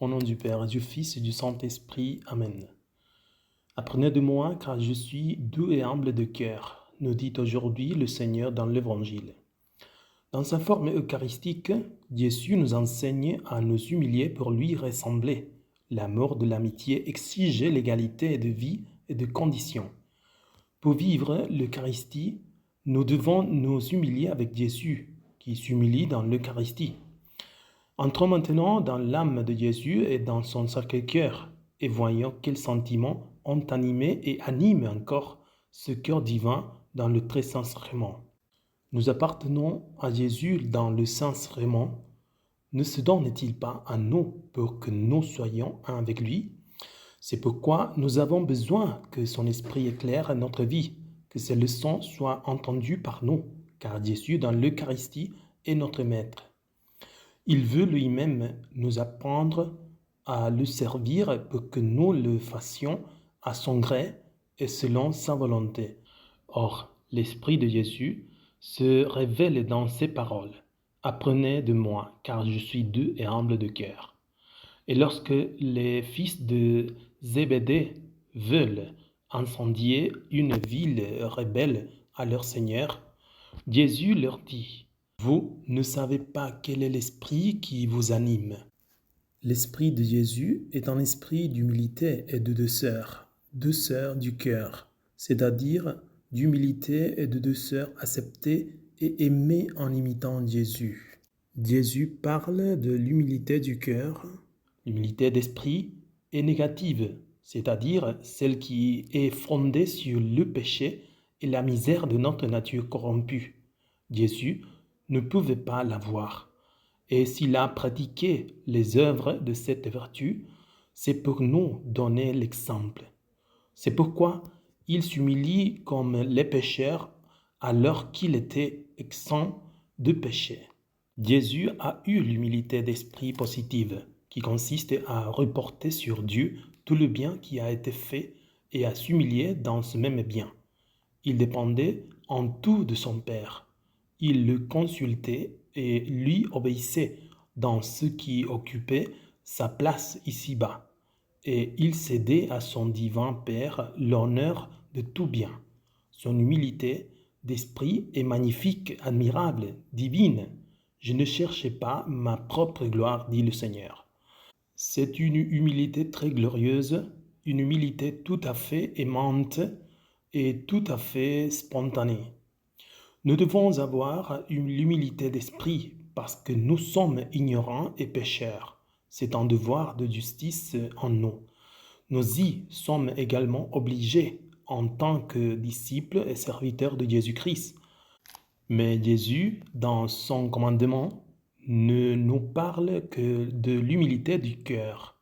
Au nom du Père, du Fils et du Saint-Esprit. Amen. Apprenez de moi, car je suis doux et humble de cœur, nous dit aujourd'hui le Seigneur dans l'Évangile. Dans sa forme eucharistique, Jésus nous enseigne à nous humilier pour lui ressembler. L'amour de l'amitié exige l'égalité de vie et de conditions. Pour vivre l'Eucharistie, nous devons nous humilier avec Jésus, qui s'humilie dans l'Eucharistie. Entrons maintenant dans l'âme de Jésus et dans son Sacré-Cœur, et voyons quels sentiments ont animé et animent encore ce cœur divin dans le très Saint-Sacrement. Nous appartenons à Jésus dans le Saint-Sacrement. Ne se donne-t-il pas à nous pour que nous soyons un avec lui? C'est pourquoi nous avons besoin que son Esprit éclaire notre vie, que ses leçons soient entendues par nous, car Jésus dans l'Eucharistie est notre Maître. Il veut lui-même nous apprendre à le servir pour que nous le fassions à son gré et selon sa volonté. Or, l'Esprit de Jésus se révèle dans ces paroles. Apprenez de moi, car je suis doux et humble de cœur. Et lorsque les fils de Zébédée veulent incendier une ville rebelle à leur Seigneur, Jésus leur dit: vous ne savez pas quel est l'esprit qui vous anime. L'esprit de Jésus est un esprit d'humilité et de douceur du cœur, c'est-à-dire d'humilité et de douceur acceptée et aimée en imitant Jésus. Jésus parle de l'humilité du cœur. L'humilité d'esprit est négative, c'est-à-dire celle qui est fondée sur le péché et la misère de notre nature corrompue. Jésus ne pouvait pas l'avoir. Et s'il a pratiqué les œuvres de cette vertu, c'est pour nous donner l'exemple. C'est pourquoi il s'humilie comme les pécheurs alors qu'il était exempt de péché. Jésus a eu l'humilité d'esprit positive qui consiste à reporter sur Dieu tout le bien qui a été fait et à s'humilier dans ce même bien. Il dépendait en tout de son Père. Il le consultait et lui obéissait dans ce qui occupait sa place ici-bas. Et il cédait à son divin Père l'honneur de tout bien. Son humilité d'esprit est magnifique, admirable, divine. Je ne cherchais pas ma propre gloire, dit le Seigneur. C'est une humilité très glorieuse, une humilité tout à fait aimante et tout à fait spontanée. Nous devons avoir l'humilité d'esprit parce que nous sommes ignorants et pécheurs. C'est un devoir de justice en nous. Nous y sommes également obligés en tant que disciples et serviteurs de Jésus-Christ. Mais Jésus, dans son commandement, ne nous parle que de l'humilité du cœur.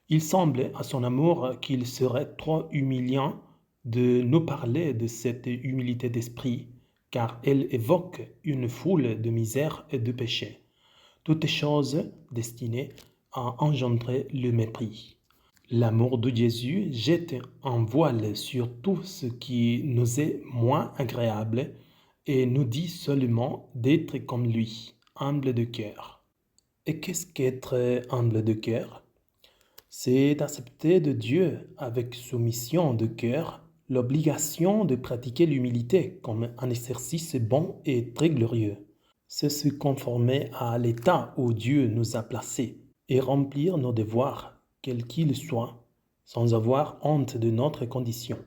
Il semble à son amour qu'il serait trop humiliant de nous parler de cette humilité d'esprit, car elle évoque une foule de misères et de péchés, toutes choses destinées à engendrer le mépris. L'amour de Jésus jette un voile sur tout ce qui nous est moins agréable et nous dit seulement d'être comme lui, humble de cœur. Et qu'est-ce qu'être humble de cœur? C'est d'accepter de Dieu avec soumission de cœur l'obligation de pratiquer l'humilité comme un exercice bon et très glorieux. C'est se conformer à l'état où Dieu nous a placés et remplir nos devoirs, quels qu'ils soient, sans avoir honte de notre condition.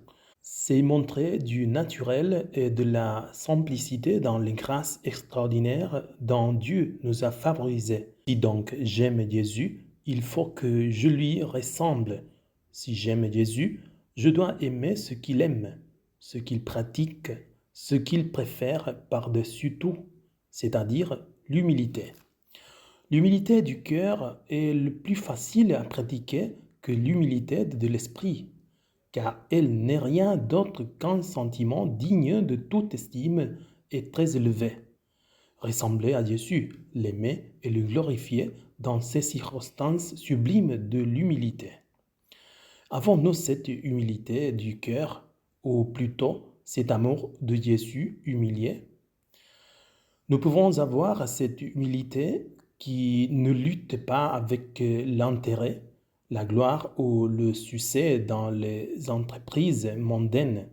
C'est montrer du naturel et de la simplicité dans les grâces extraordinaires dont Dieu nous a favorisés. Si donc j'aime Jésus, il faut que je lui ressemble. Si j'aime Jésus, je dois aimer ce qu'il aime, ce qu'il pratique, ce qu'il préfère par-dessus tout, c'est-à-dire l'humilité. L'humilité du cœur est le plus facile à pratiquer que l'humilité de l'esprit, car elle n'est rien d'autre qu'un sentiment digne de toute estime et très élevé. Ressembler à Jésus, l'aimer et le glorifier dans ces circonstances sublimes de l'humilité. Avons-nous cette humilité du cœur, ou plutôt cet amour de Jésus humilié? Nous pouvons avoir cette humilité qui ne lutte pas avec l'intérêt, la gloire ou le succès dans les entreprises mondaines.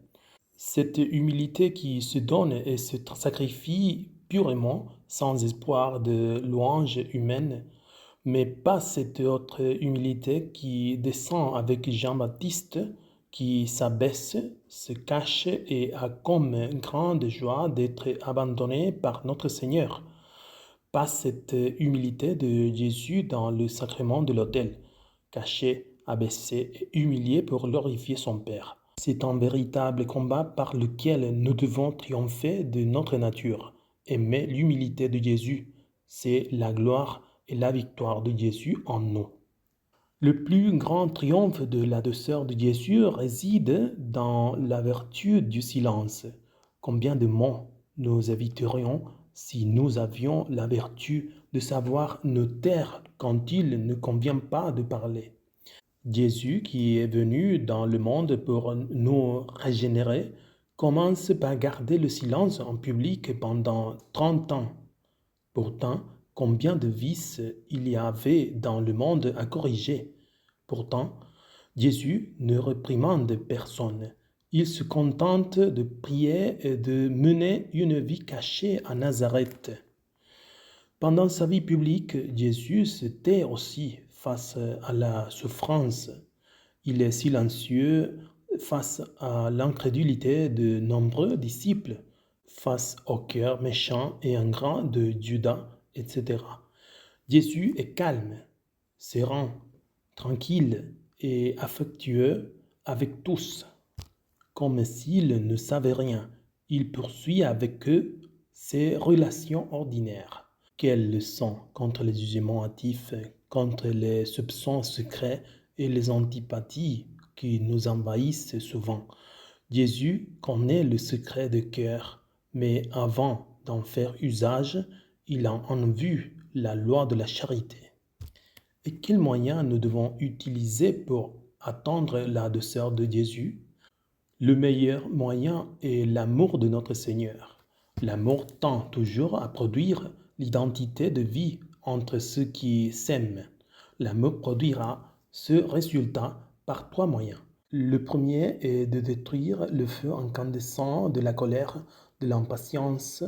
Cette humilité qui se donne et se sacrifie purement sans espoir de louange humaine, mais pas cette autre humilité qui descend avec Jean-Baptiste, qui s'abaisse, se cache et a comme grande joie d'être abandonné par notre Seigneur. Pas cette humilité de Jésus dans le sacrement de l'autel, caché, abaissé et humilié pour glorifier son Père. C'est un véritable combat par lequel nous devons triompher de notre nature. Aimer l'humilité de Jésus, c'est la gloire et la victoire de Jésus en nous. Le plus grand triomphe de la douceur de Jésus réside dans la vertu du silence. Combien de mots nous éviterions si nous avions la vertu de savoir nous taire quand il ne convient pas de parler. Jésus, qui est venu dans le monde pour nous régénérer, commence par garder le silence en public pendant 30 ans. Pourtant, combien de vices il y avait dans le monde à corriger. Pourtant, Jésus ne réprimande personne. Il se contente de prier et de mener une vie cachée à Nazareth. Pendant sa vie publique, Jésus se tait aussi face à la souffrance. Il est silencieux face à l'incrédulité de nombreux disciples, face au cœur méchant et ingrat de Judas, etc. Jésus est calme, serein, tranquille et affectueux avec tous. Comme s'il ne savait rien, il poursuit avec eux ses relations ordinaires. Quelle leçon contre les jugements hâtifs, contre les soupçons secrets et les antipathies qui nous envahissent souvent. Jésus connaît le secret de cœur, mais avant d'en faire usage, il a en vue la loi de la charité. Et quels moyens nous devons utiliser pour attendre la douceur de Jésus? Le meilleur moyen est l'amour de notre Seigneur. L'amour tend toujours à produire l'identité de vie entre ceux qui s'aiment. L'amour produira ce résultat par 3 moyens. Le premier est de détruire le feu incandescent de la colère, de l'impatience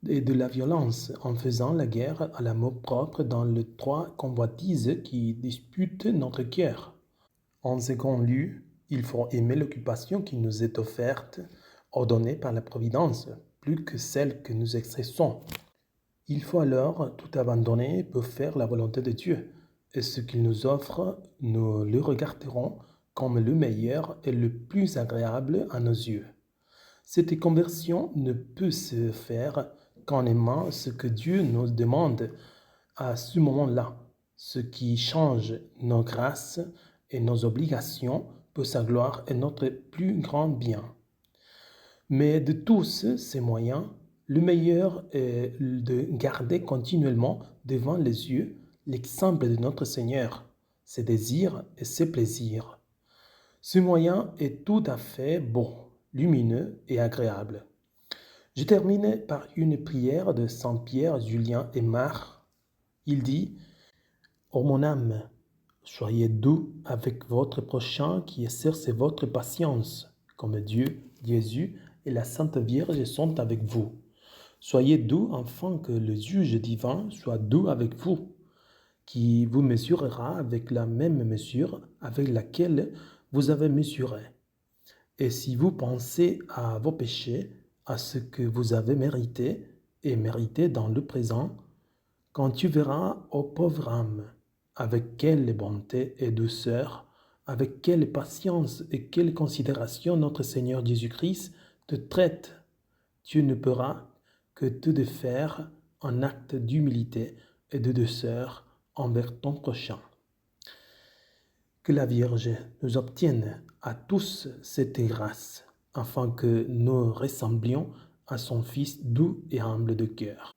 et de la violence en faisant la guerre à l'amour propre dans les 3 convoitises qui disputent notre cœur. En second lieu, il faut aimer l'occupation qui nous est offerte, ordonnée par la Providence, plus que celle que nous exerçons. Il faut alors tout abandonner pour faire la volonté de Dieu, et ce qu'il nous offre, nous le regarderons comme le meilleur et le plus agréable à nos yeux. Cette conversion ne peut se faire qu'en aimant ce que Dieu nous demande à ce moment-là, ce qui change nos grâces et nos obligations pour sa gloire et notre plus grand bien. Mais de tous ces moyens, le meilleur est de garder continuellement devant les yeux l'exemple de notre Seigneur, ses désirs et ses plaisirs. Ce moyen est tout à fait beau, lumineux et agréable. Je termine par une prière de Saint Pierre, Julien et Marc. Il dit « Ô mon âme, soyez doux avec votre prochain qui exerce votre patience, comme Dieu, Jésus et la Sainte Vierge sont avec vous. Soyez doux afin que le juge divin soit doux avec vous, qui vous mesurera avec la même mesure avec laquelle vous avez mesuré. Et si vous pensez à vos péchés, à ce que vous avez mérité et mérité dans le présent, quand tu verras, ô pauvre âme, avec quelle bonté et douceur, avec quelle patience et quelle considération notre Seigneur Jésus-Christ te traite, tu ne pourras que te défaire en acte d'humilité et de douceur envers ton prochain. Que la Vierge nous obtienne à tous cette grâce, afin que nous ressemblions à son Fils doux et humble de cœur.